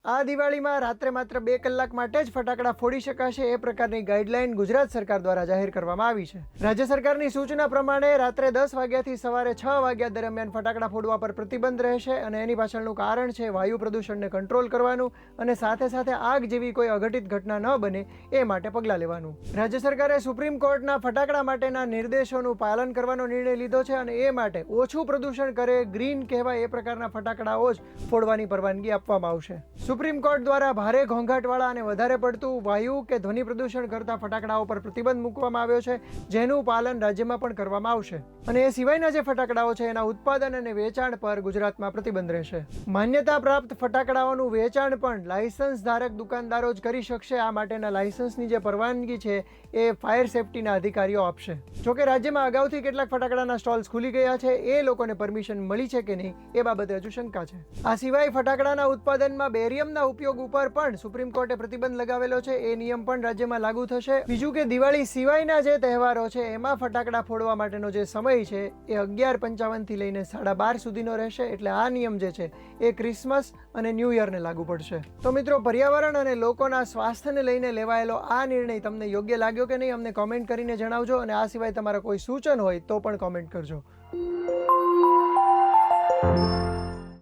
આ દિવાળીમાં રાત્રે માત્ર 2 કલાક માટે જ ફટાકડા ફોડી શકાશે એ પ્રકારની ગાઈડલાઈન ગુજરાત સરકાર દ્વારા જાહેર કરવામાં આવી છે। રાજ્ય સરકારની સૂચના પ્રમાણે રાત્રે 10 વાગ્યાથી સવારે 6 વાગ્યા દરમિયાન ફટાકડા ફોડવા પર પ્રતિબંધ રહેશે અને એની પાછળનું કારણ છે વાયુ પ્રદૂષણને કંટ્રોલ કરવાનું અને સાથે સાથે આગ જેવી કોઈ અઘટિત ઘટના ન બને એ માટે પગલાં લેવાનું। રાજ્ય સરકારે સુપ્રીમ કોર્ટના ફટાકડા માટેના નિર્દેશોનું પાલન કરવાનો નિર્ણય લીધો છે અને એ માટે ઓછું પ્રદૂષણ કરે, ગ્રીન કહેવાય એ પ્રકારના ફટાકડાઓ જ ફોડવાની પરવાનગી આપવામાં આવશે। સુપ્રીમ કોર્ટ દ્વારા ભારે ઘોંઘાટવાળા અને વધારે પડતું વાયુ કે ધ્વનિ પ્રદૂષણ કરતા ફટાકડાઓ પર પ્રતિબંધ મૂકવામાં આવ્યો છે, જેનું પાલન રાજ્યમાં પણ કરવામાં આવશે અને એ સિવાયના જે ફટાકડાઓ છે એના ઉત્પાદન અને વેચાણ પર ગુજરાતમાં પ્રતિબંધ રહેશે। માન્યતા પ્રાપ્ત ફટાકડાઓનું વેચાણ પણ લાયસન્સ ધારક દુકાનદારો જ કરી શકશે। આ માટેના લાયસન્સની જે પરવાનગી છે એ ફાયર સેફટીના અધિકારીઓ આપશે। જોકે રાજ્યમાં અગાઉથી કેટલાક ફટાકડાના સ્ટોલ્સ ખુલી ગયા છે, એ લોકોને પરમિશન મળી છે કે નહીં એ બાબતે હજુ શંકા છે। આ સિવાય ફટાકડાના ઉત્પાદનમાં બેરિયમના ઉપયોગ ઉપર પણ સુપ્રીમ કોર્ટે પ્રતિબંધ લગાવેલો છે, એ નિયમ પણ રાજ્યમાં લાગુ થશે। બીજું કે દિવાળી સિવાયના જે તહેવારો છે એમાં ફટાકડા ફોડવા માટેનો જે સમય છે એ 11:55 થી લઈને 12:30 સુધીનો રહેશે, એટલે આ નિયમ જે છે એ ક્રિસમસ અને ન્યૂ યરને લાગુ પડશે। તો મિત્રો, પર્યાવરણ અને લોકોના સ્વાસ્થ્યને લઈને લેવાયેલો આ નિર્ણય તમને યોગ્ય લાગ્યો કે નહીં અમને કોમેન્ટ કરીને જણાવજો અને આ સિવાય તમારા કોઈ સૂચન હોય તો પણ કોમેન્ટ કરજો।